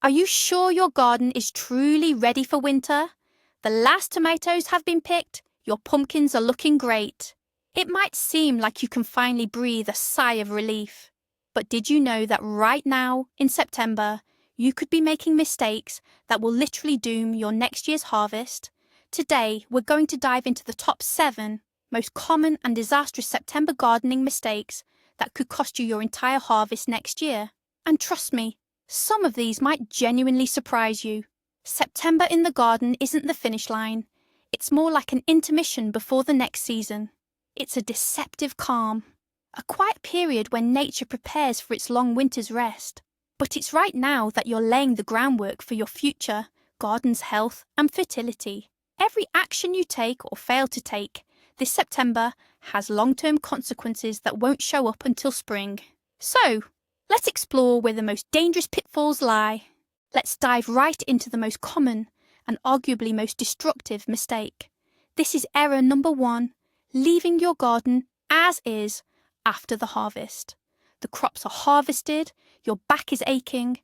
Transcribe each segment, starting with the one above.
Are you sure your garden is truly ready for winter? The last tomatoes have been picked, your pumpkins are looking great. It might seem like you can finally breathe a sigh of relief. But did you know that right now, in September, you could be making mistakes that will literally doom your next year's harvest? Today, we're going to dive into the top 7 most common and disastrous September gardening mistakes that could cost you your entire harvest next year. And trust me, some of these might genuinely surprise you. September in the garden isn't the finish line. It's more like an intermission before the next season. It's a deceptive calm, a quiet period when nature prepares for its long winter's rest. But it's right now that you're laying the groundwork for your future garden's health and fertility. Every action you take or fail to take this September has long-term consequences that won't show up until spring. So, let's explore where the most dangerous pitfalls lie. Let's dive right into the most common and arguably most destructive mistake. This is error number 1, leaving your garden as is after the harvest. The crops are harvested, your back is aching,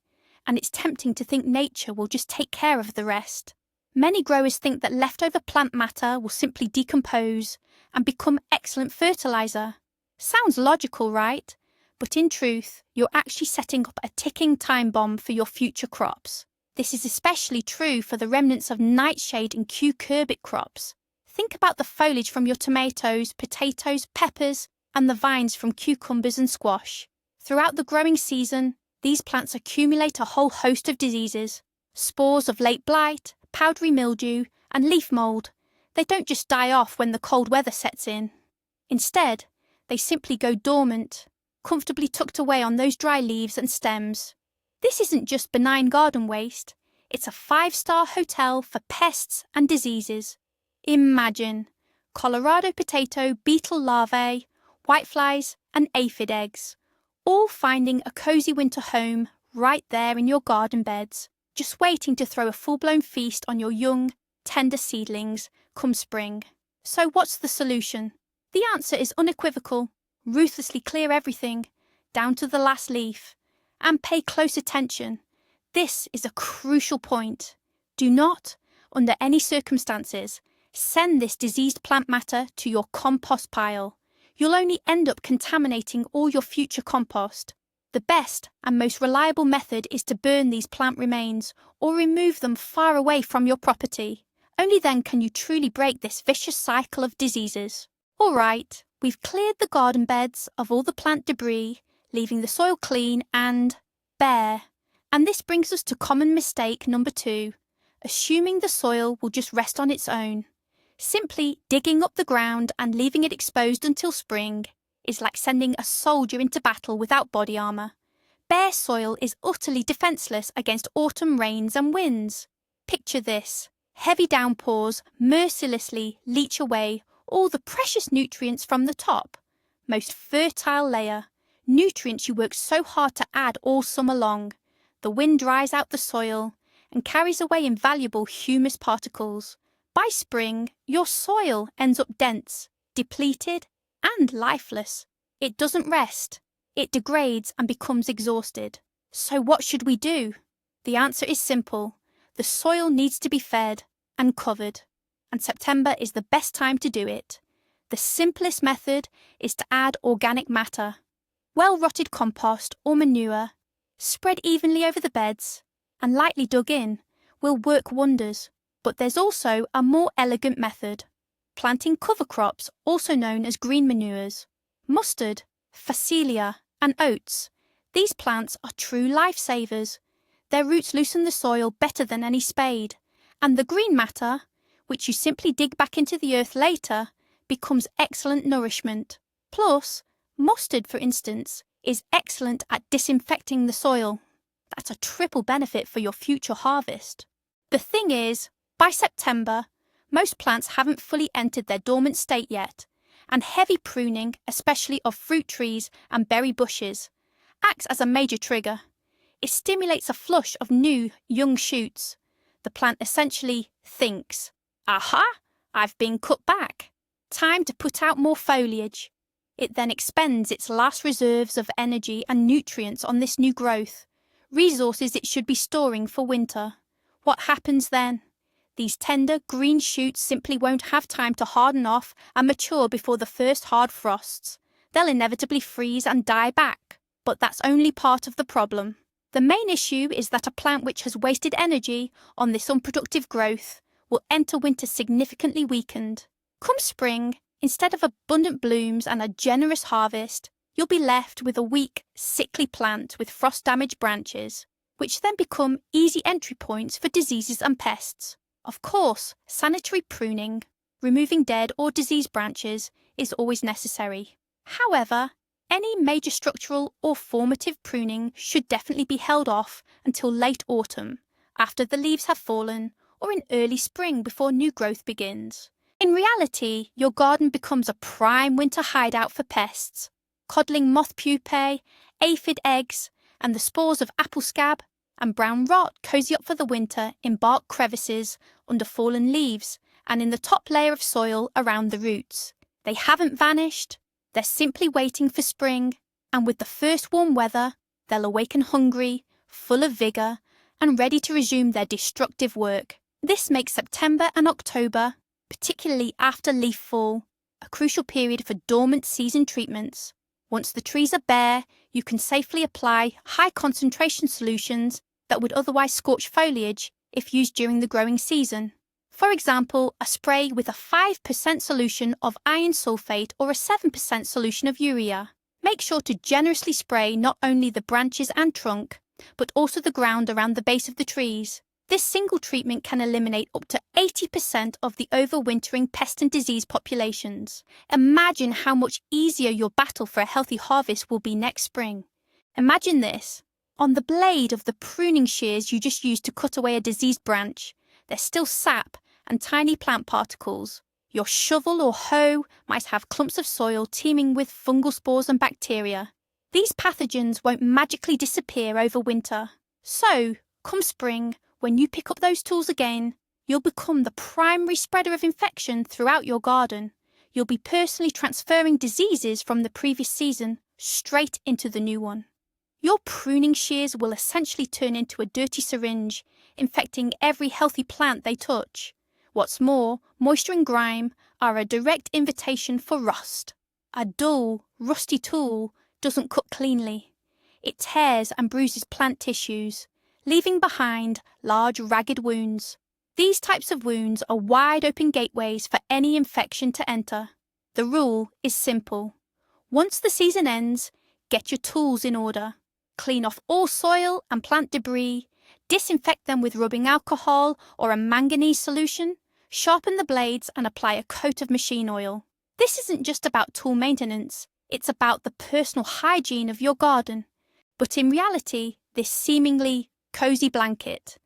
and it's tempting to think nature will just take care of the rest. Many growers think that leftover plant matter will simply decompose and become excellent fertilizer. Sounds logical, right? But in truth, you're actually setting up a ticking time bomb for your future crops. This is especially true for the remnants of nightshade and cucurbit crops. Think about the foliage from your tomatoes, potatoes, peppers, and the vines from cucumbers and squash. Throughout the growing season, these plants accumulate a whole host of diseases. Spores of late blight, powdery mildew, and leaf mold. They don't just die off when the cold weather sets in. Instead, they simply go dormant, comfortably tucked away on those dry leaves and stems. This isn't just benign garden waste, it's a 5-star hotel for pests and diseases. Imagine Colorado potato beetle larvae, whiteflies and aphid eggs, all finding a cozy winter home right there in your garden beds, just waiting to throw a full-blown feast on your young, tender seedlings come spring. So what's the solution? The answer is unequivocal. Ruthlessly clear everything, down to the last leaf, and pay close attention. This is a crucial point. Do not, under any circumstances, send this diseased plant matter to your compost pile. You'll only end up contaminating all your future compost. The best and most reliable method is to burn these plant remains or remove them far away from your property. Only then can you truly break this vicious cycle of diseases. All right. We've cleared the garden beds of all the plant debris, leaving the soil clean and bare. And this brings us to common mistake number 2, assuming the soil will just rest on its own. Simply digging up the ground and leaving it exposed until spring is like sending a soldier into battle without body armour. Bare soil is utterly defenceless against autumn rains and winds. Picture this. Heavy downpours mercilessly leach away all the precious nutrients from the top, most fertile layer, nutrients you worked so hard to add all summer long. The wind dries out the soil and carries away invaluable humus particles. By spring, your soil ends up dense, depleted, and lifeless. It doesn't rest. It degrades and becomes exhausted. So what should we do? The answer is simple. The soil needs to be fed and covered. And September is the best time to do it. The simplest method is to add organic matter. Well-rotted compost or manure, spread evenly over the beds and lightly dug in, will work wonders. But there's also a more elegant method. Planting cover crops, also known as green manures. Mustard, phacelia and oats. These plants are true lifesavers. Their roots loosen the soil better than any spade. And the green matter, which you simply dig back into the earth later, becomes excellent nourishment. Plus, mustard, for instance, is excellent at disinfecting the soil. That's a triple benefit for your future harvest. The thing is, by September, most plants haven't fully entered their dormant state yet, and heavy pruning, especially of fruit trees and berry bushes, acts as a major trigger. It stimulates a flush of new, young shoots. The plant essentially thinks, "Aha! I've been cut back. Time to put out more foliage." It then expends its last reserves of energy and nutrients on this new growth, resources it should be storing for winter. What happens then? These tender green shoots simply won't have time to harden off and mature before the first hard frosts. They'll inevitably freeze and die back. But that's only part of the problem. The main issue is that a plant which has wasted energy on this unproductive growth will enter winter significantly weakened. Come spring, instead of abundant blooms and a generous harvest, you'll be left with a weak, sickly plant with frost-damaged branches, which then become easy entry points for diseases and pests. Of course, sanitary pruning, removing dead or diseased branches, is always necessary. However, any major structural or formative pruning should definitely be held off until late autumn, after the leaves have fallen, or in early spring before new growth begins. In reality, your garden becomes a prime winter hideout for pests. Codling moth pupae, aphid eggs, and the spores of apple scab and brown rot cozy up for the winter in bark crevices, under fallen leaves, and in the top layer of soil around the roots. They haven't vanished. They're simply waiting for spring, and with the first warm weather, they'll awaken hungry, full of vigour, and ready to resume their destructive work. This makes September and October, particularly after leaf fall, a crucial period for dormant season treatments. Once the trees are bare, you can safely apply high-concentration solutions that would otherwise scorch foliage if used during the growing season. For example, a spray with a 5% solution of iron sulfate or a 7% solution of urea. Make sure to generously spray not only the branches and trunk, but also the ground around the base of the trees. This single treatment can eliminate up to 80% of the overwintering pest and disease populations. Imagine how much easier your battle for a healthy harvest will be next spring. Imagine this. On the blade of the pruning shears you just used to cut away a diseased branch, there's still sap and tiny plant particles. Your shovel or hoe might have clumps of soil teeming with fungal spores and bacteria. These pathogens won't magically disappear over winter. So, come spring, when you pick up those tools again, you'll become the primary spreader of infection throughout your garden. You'll be personally transferring diseases from the previous season straight into the new one. Your pruning shears will essentially turn into a dirty syringe, infecting every healthy plant they touch. What's more, moisture and grime are a direct invitation for rust. A dull, rusty tool doesn't cut cleanly. It tears and bruises plant tissues, leaving behind large ragged wounds. These types of wounds are wide open gateways for any infection to enter. The rule is simple. Once the season ends, get your tools in order. Clean off all soil and plant debris, disinfect them with rubbing alcohol or a manganese solution, sharpen the blades and apply a coat of machine oil. This isn't just about tool maintenance, it's about the personal hygiene of your garden. But in reality, this seemingly cosy blanket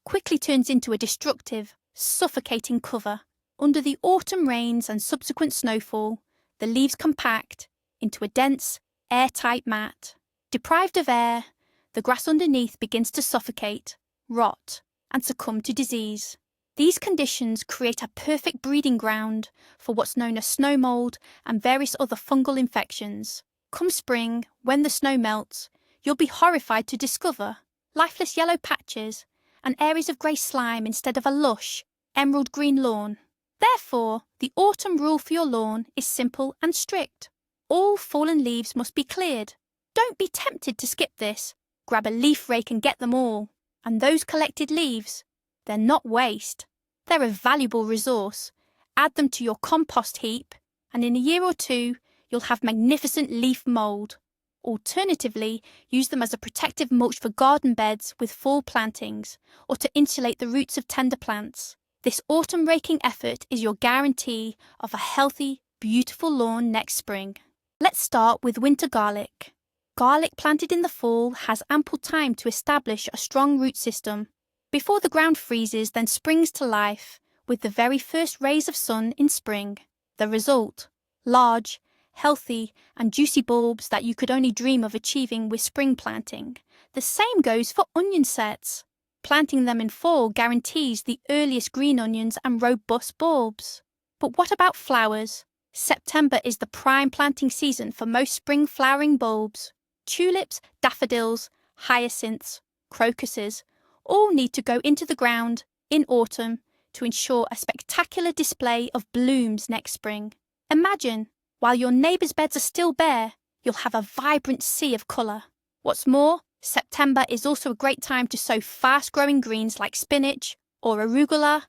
quickly turns into a destructive, suffocating cover. Under the autumn rains and subsequent snowfall, the leaves compact into a dense, airtight mat. Deprived of air, the grass underneath begins to suffocate, rot, and succumb to disease. These conditions create a perfect breeding ground for what's known as snow mold and various other fungal infections. Come spring, when the snow melts, you'll be horrified to discover lifeless yellow patches and areas of grey slime instead of a lush, emerald green lawn. Therefore, the autumn rule for your lawn is simple and strict. All fallen leaves must be cleared. Don't be tempted to skip this. Grab a leaf rake and get them all. And those collected leaves, they're not waste. They're a valuable resource. Add them to your compost heap, and in a year or two, you'll have magnificent leaf mould. Alternatively, use them as a protective mulch for garden beds with fall plantings, or to insulate the roots of tender plants. This autumn raking effort is your guarantee of a healthy, beautiful lawn next spring. Let's start with winter garlic. Garlic planted in the fall has ample time to establish a strong root system before the ground freezes then springs to life with the very first rays of sun in spring. The result: large, healthy and juicy bulbs that you could only dream of achieving with spring planting. The same goes for onion sets. Planting them in fall guarantees the earliest green onions and robust bulbs. But what about flowers? September is the prime planting season for most spring flowering bulbs. Tulips, daffodils, hyacinths, crocuses, all need to go into the ground in autumn to ensure a spectacular display of blooms next spring. Imagine, while your neighbour's beds are still bare, you'll have a vibrant sea of colour. What's more, September is also a great time to sow fast-growing greens like spinach or arugula,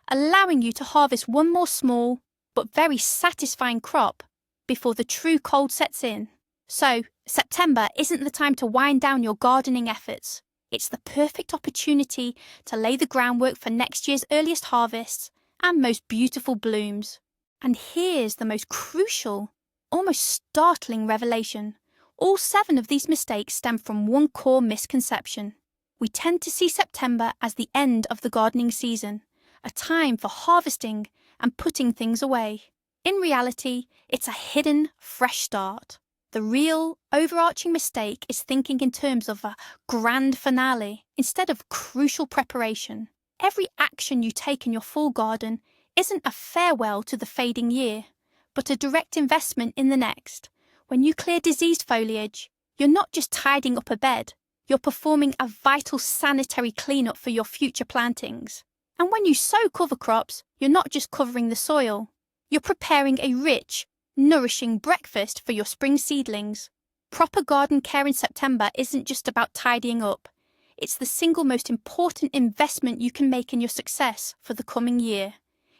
allowing you to harvest one more small but very satisfying crop before the true cold sets in. So, September isn't the time to wind down your gardening efforts. It's the perfect opportunity to lay the groundwork for next year's earliest harvests and most beautiful blooms. And here's the most crucial, almost startling revelation. All 7 of these mistakes stem from one core misconception. We tend to see September as the end of the gardening season, a time for harvesting and putting things away. In reality, it's a hidden, fresh start. The real, overarching mistake is thinking in terms of a grand finale instead of crucial preparation. Every action you take in your fall garden isn't a farewell to the fading year, but a direct investment in the next. When you clear diseased foliage, you're not just tidying up a bed, you're performing a vital sanitary cleanup for your future plantings. And when you sow cover crops, you're not just covering the soil, you're preparing a rich, nourishing breakfast for your spring seedlings. Proper garden care in September isn't just about tidying up, it's the single most important investment you can make in your success for the coming year.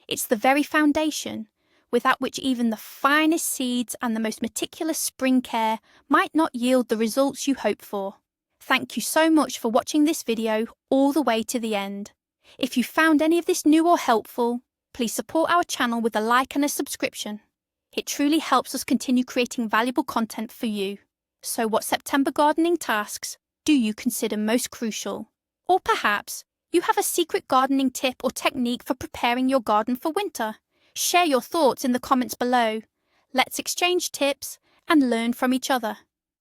It's the very foundation without which even the finest seeds and the most meticulous spring care might not yield the results you hope for. Thank you so much for watching this video all the way to the end. If you found any of this new or helpful, please support our channel with a like and a subscription. It truly helps us continue creating valuable content for you. So what September gardening tasks do you consider most crucial? Or perhaps you have a secret gardening tip or technique for preparing your garden for winter? Share your thoughts in the comments below. Let's exchange tips and learn from each other.